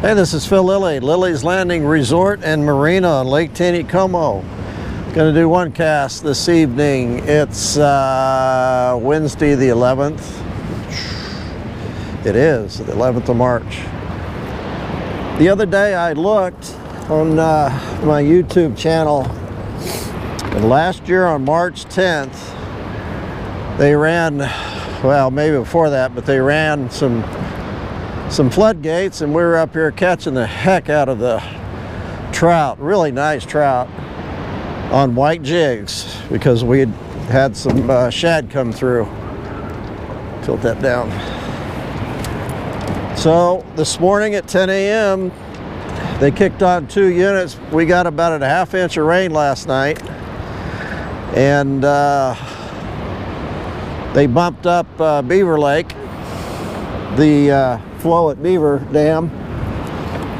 Hey, this is Phil Lilley, Lilleys Landing Resort and Marina on Lake Taneycomo. Going to do one cast this evening. It's Wednesday the 11th. It is the 11th of March. The other day I looked on my YouTube channel, and last year on March 10th they ran, well, maybe before that, but they ran some floodgates, and we were up here catching the heck out of the trout, really nice trout, on white jigs, because we had some shad come through. Tilt that down. So this morning at 10 a.m. they kicked on 2 units. We got about a ½ inch of rain last night, and they bumped up Beaver Lake, the flow at Beaver Dam,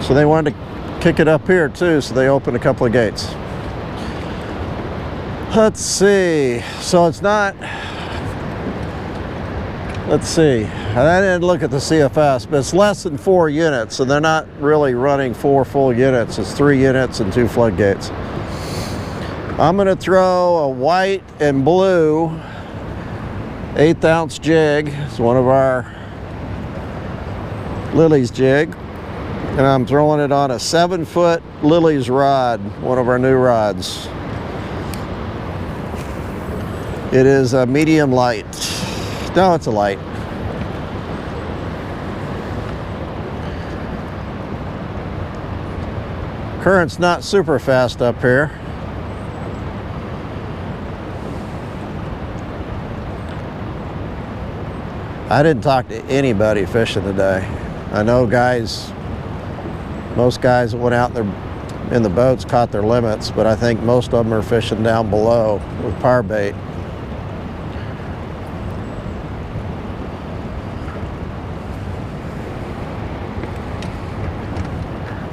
so they wanted to kick it up here too, so they opened a couple of gates. Let's see, so it's not, let's see, I didn't look at the CFS, but it's less than 4 units, so they're not really running 4 full units. It's 3 units and 2 floodgates. I'm going to throw a white and blue 1/8 ounce jig. It's one of our Lilleys jig, and I'm throwing it on a 7-foot Lilleys rod, one of our new rods. It is a medium light. No, it's a light. Current's not super fast up here. I didn't talk to anybody fishing today. I know most guys that went out in the boats caught their limits, but I think most of them are fishing down below with power bait.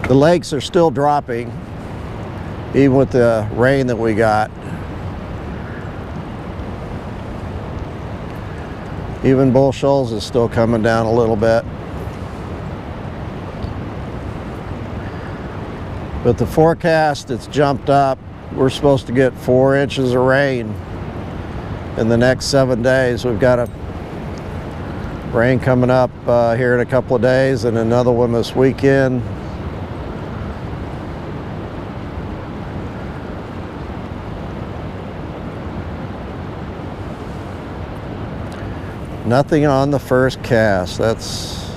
The lakes are still dropping, even with the rain that we got. Even Bull Shoals is still coming down a little bit. But the forecast, it's jumped up. We're supposed to get 4 inches of rain in the next 7 days. We've got a rain coming up here in a couple of days, and another one this weekend. Nothing on the first cast. That's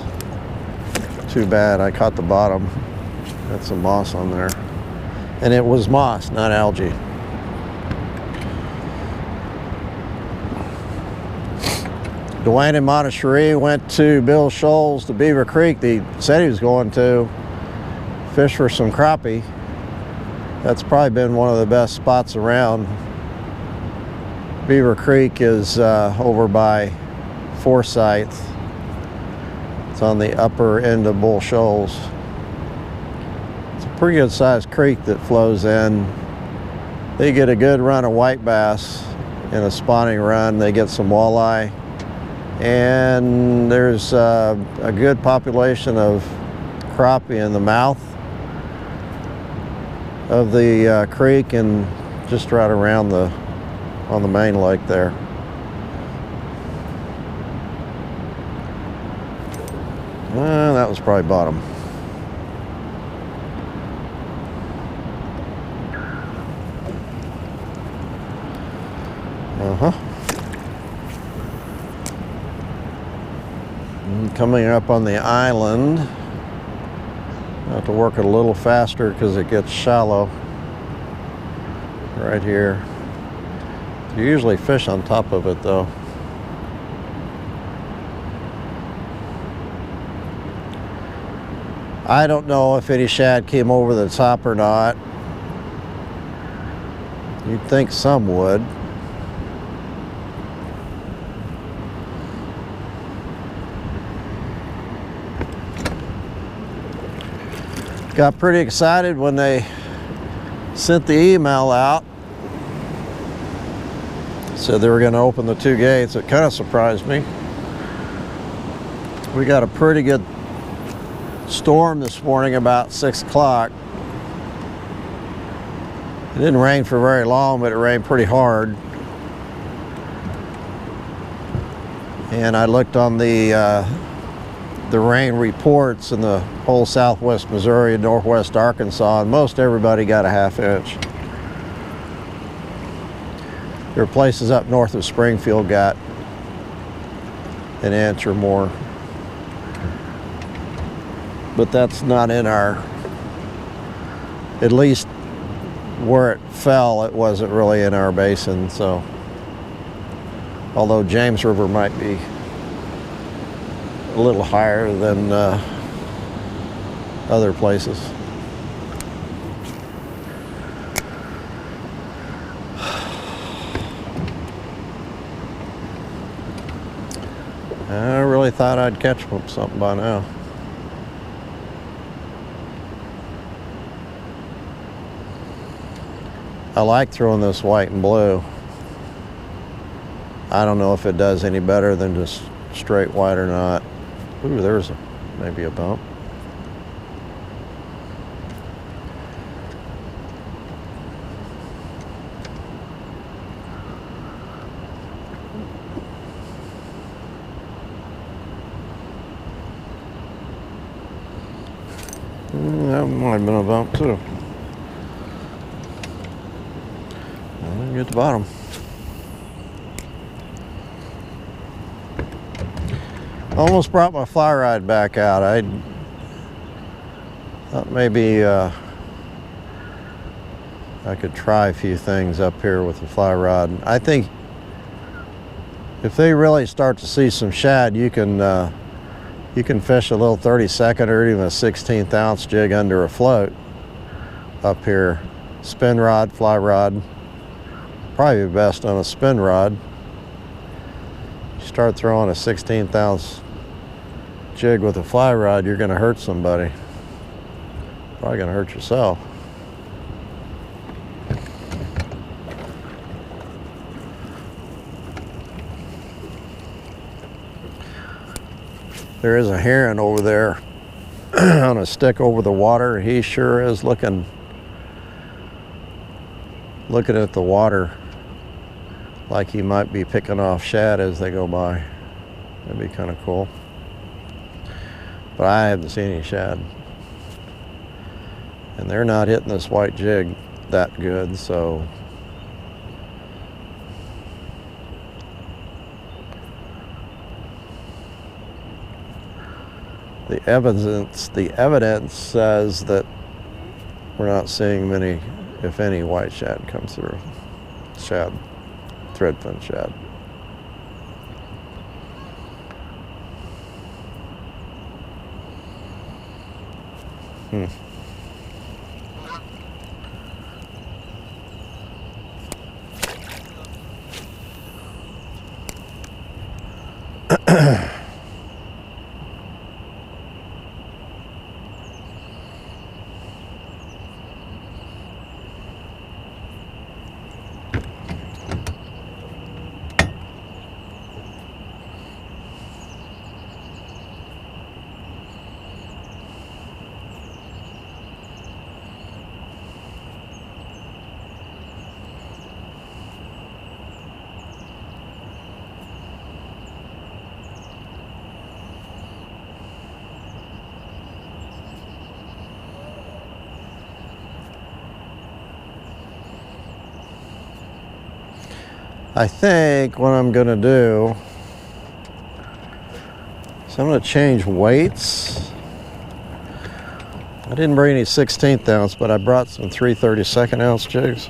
too bad. I caught the bottom. Got some moss on there. And it was moss, not algae. Dwayne and Montecherie went to Bill Shoals to Beaver Creek. He said he was going to fish for some crappie. That's probably been one of the best spots around. Beaver Creek is over by Forsyth. It's on the upper end of Bull Shoals. It's a pretty good sized creek that flows in. They get a good run of white bass in a spawning run. They get some walleye, and there's a good population of crappie in the mouth of the creek, and just right around on the main lake there. That was probably bottom. And coming up on the island, I have to work it a little faster because it gets shallow right here. You usually fish on top of it though. I don't know if any shad came over the top or not. You'd think some would. Got pretty excited when they sent the email out. Said they were going to open the 2 gates. It kind of surprised me. We got a pretty good storm this morning about 6 o'clock. It didn't rain for very long, but it rained pretty hard. And I looked on the rain reports in the whole southwest Missouri and northwest Arkansas, and most everybody got a ½ inch. There are places up north of Springfield got an inch or more. But that's not in our, at least where it fell, it wasn't really in our basin, so. Although James River might be a little higher than other places. I really thought I'd catch something by now. I like throwing this white and blue. I don't know if it does any better than just straight white or not. Ooh, there's maybe a bump. That might have been a bump too. Let me get the bottom. Almost brought my fly rod back out. I thought maybe I could try a few things up here with the fly rod. I think if they really start to see some shad, you can fish a little 32nd or even a 16th ounce jig under a float up here. Spin rod, fly rod, probably best on a spin rod. You start throwing a 16th ounce jig with a fly rod, you're going to hurt somebody. Probably going to hurt yourself. There is a heron over there on a stick over the water. He sure is looking at the water like he might be picking off shad as they go by. That'd be kind of cool. But I haven't seen any shad. And they're not hitting this white jig that good, so. The evidence says that we're not seeing many, if any, white shad come through. Shad, threadfin shad. I think what I'm going to do is I'm going to change weights. I didn't bring any 16th ounce, but I brought some 3/32 ounce jigs.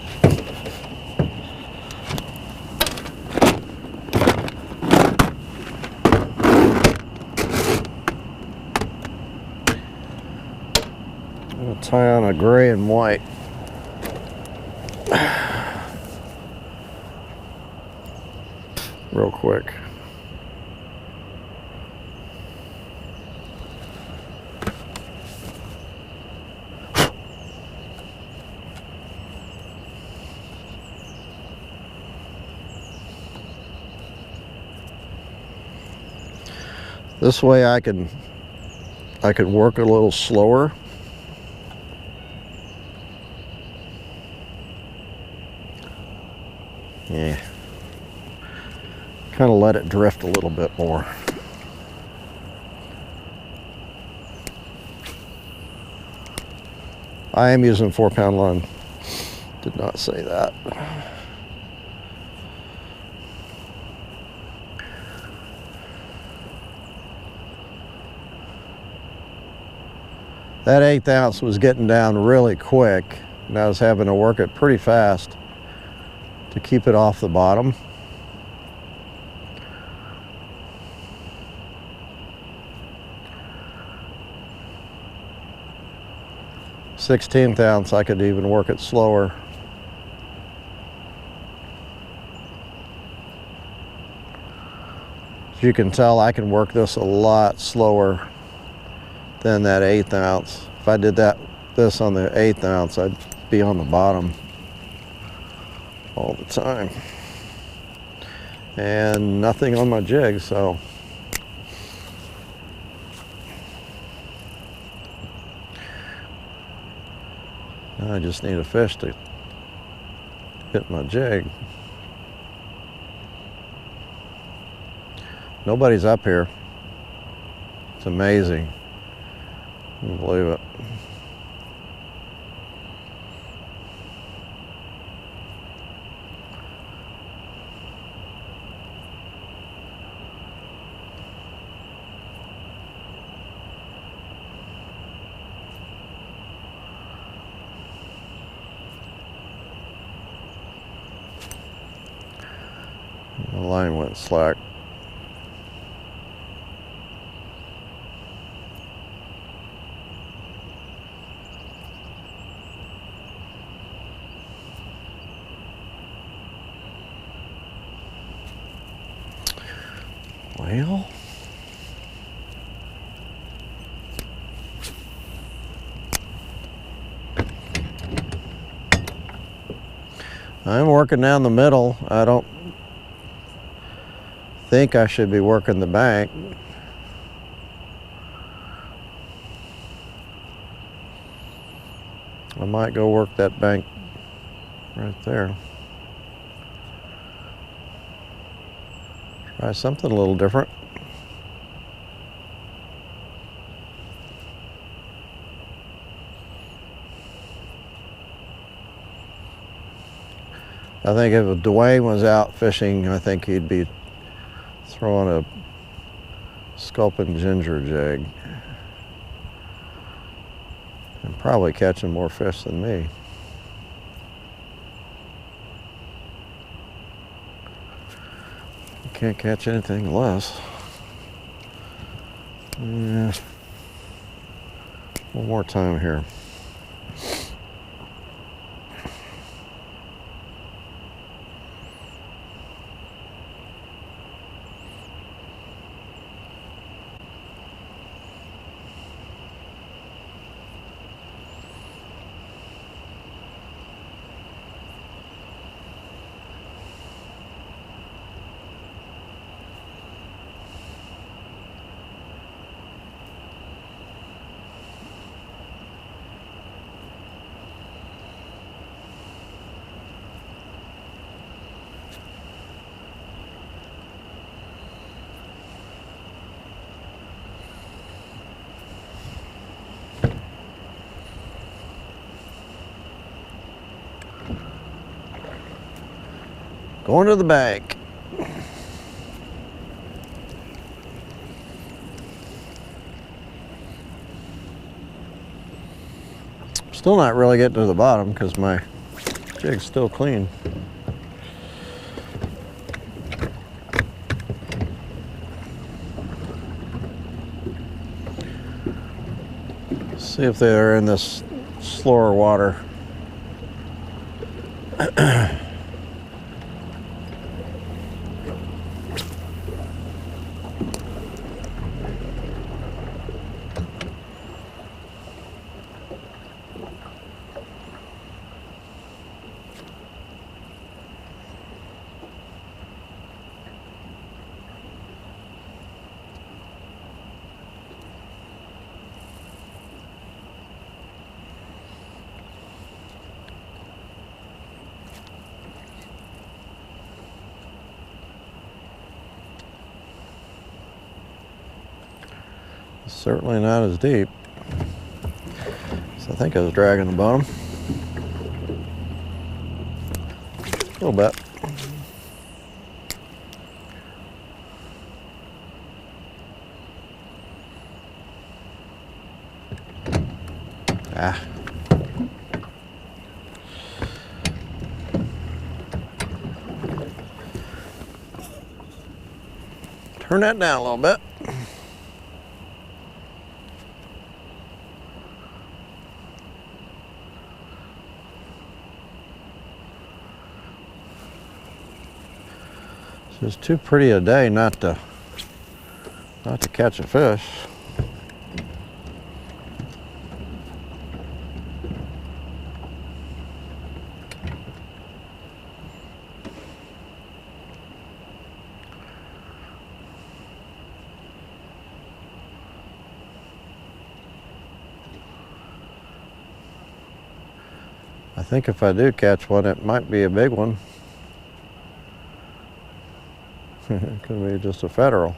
I'm going to tie on a gray and white. Real quick. This way I can I could work a little slower. Yeah. Kind of let it drift a little bit more. I am using 4-pound line. Did not say that. That 1/8 ounce was getting down really quick, and I was having to work it pretty fast to keep it off the bottom. Sixteenth ounce, I could even work it slower. As you can tell, I can work this a lot slower than that 1/8 ounce. If I did this on the 1/8 ounce, I'd be on the bottom all the time. And nothing on my jig, so now I just need a fish to hit my jig. Nobody's up here. It's amazing. I can't believe it. The line went slack. Well, I'm working down the middle. I don't think I should be working the bank. I might go work that bank right there. Try something a little different. I think if Dwayne was out fishing, I think he'd be throwing a sculpin ginger jig and probably catching more fish than me. Can't catch anything less. Yeah. One more time here. Going to the bank. Still not really getting to the bottom because my jig's still clean. See if they're in this slower water. Certainly not as deep. So I think I was dragging the bottom. A little bit. Ah. Turn that down a little bit. It's too pretty a day not to catch a fish. I think if I do catch one, it might be a big one. It could be just a federal.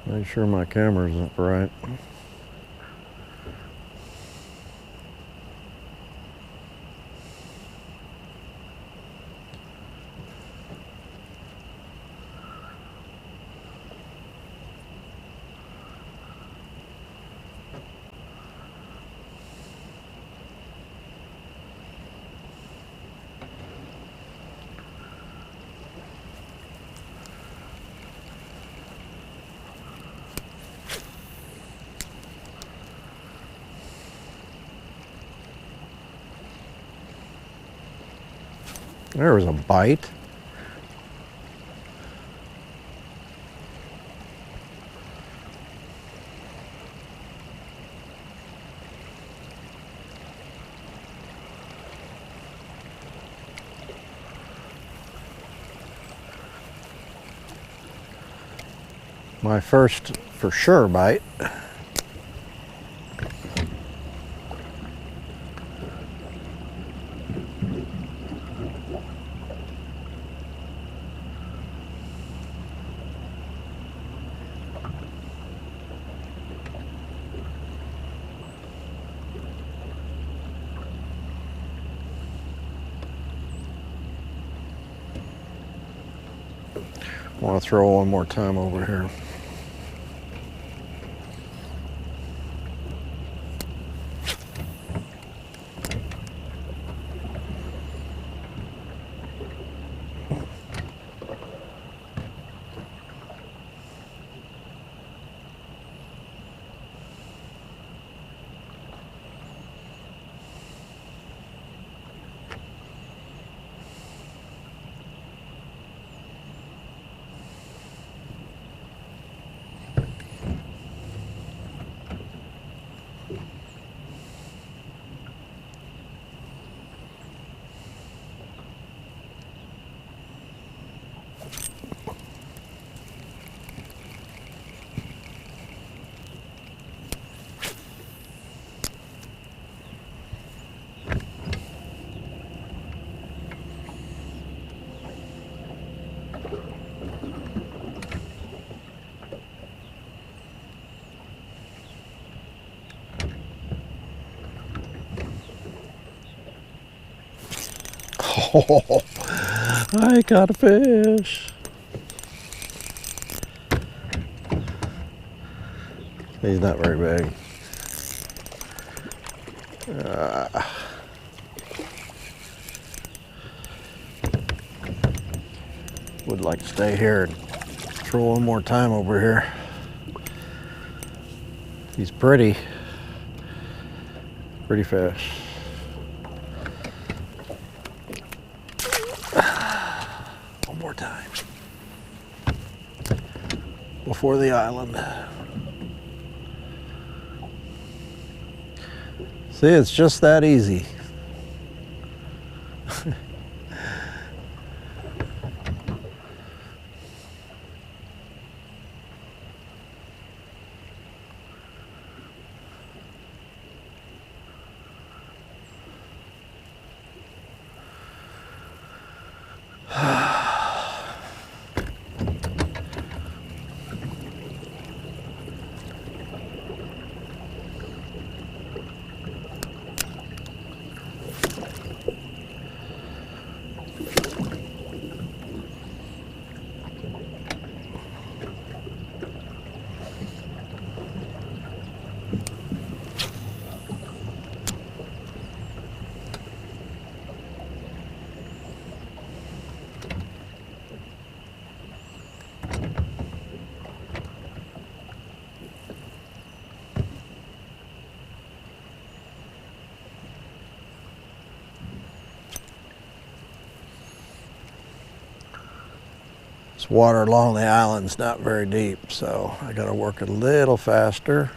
Make sure my camera's up right. There was a bite. My first for sure bite. I want to throw one more time over here. Oh, I got a fish. He's not very big. Would like to stay here and throw one more time over here. He's pretty fish. One more time before the island. See, it's just that easy. This water along the island's not very deep, so I gotta work a little faster.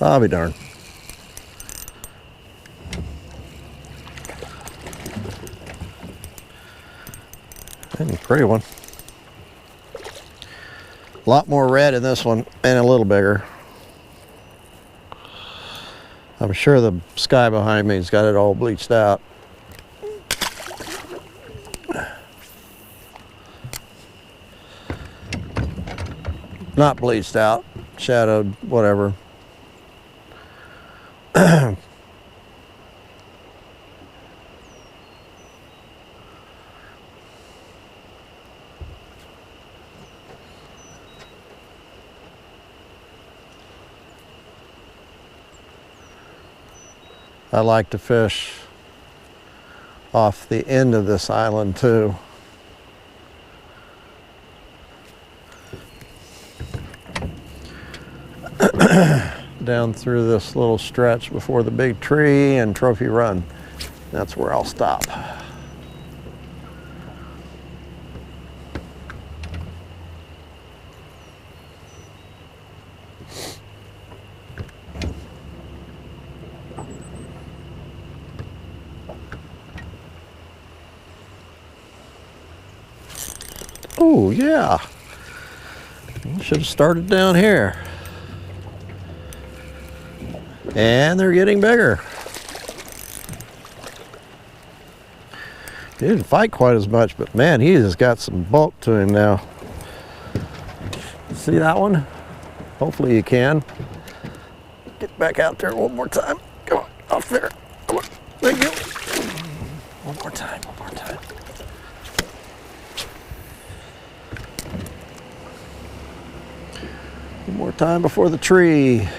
I'll be darned. And a pretty one. A lot more red in this one and a little bigger. I'm sure the sky behind me's got it all bleached out. Not bleached out, shadowed, whatever. I like to fish off the end of this island too. Down through this little stretch before the big tree and Trophy Run. That's where I'll stop. Oh yeah, should have started down here. And they're getting bigger. He didn't fight quite as much, but man, he has got some bulk to him now. See that one? Hopefully you can. Get back out there one more time. Come on, off there. Come on, thank you. One more time, one more time. One more time before the tree.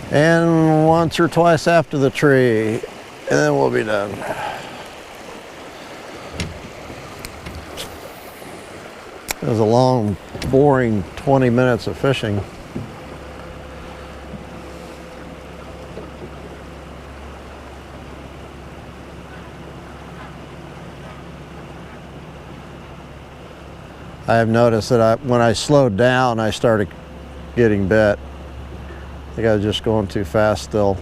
And once or twice after the tree, and then we'll be done. It was a long, boring 20 minutes of fishing. I have noticed that when I slowed down, I started getting bit. I think I was just going too fast still.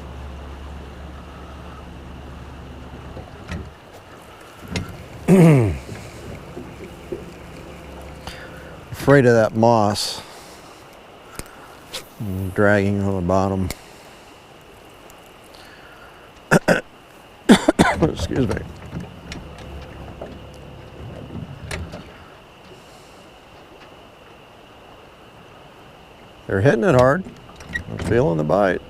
Afraid of that moss. I'm dragging on the bottom. Excuse me. They're hitting it hard. I'm feeling the bite.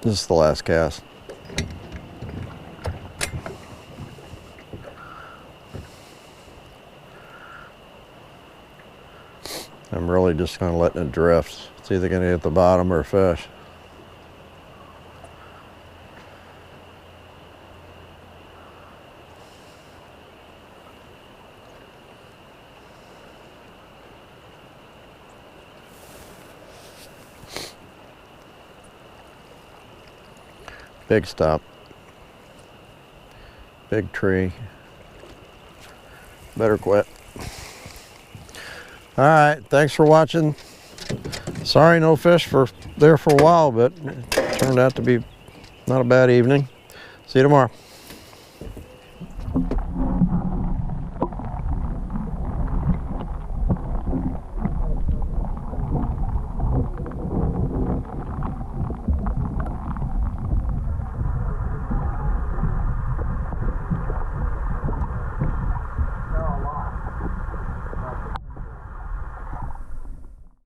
This is the last cast. I'm really just kind of letting it drift. It's either going to hit the bottom or a fish. Big stop. Big tree. Better quit. All right, thanks for watching. Sorry no fish there for a while, but it turned out to be not a bad evening. See you tomorrow.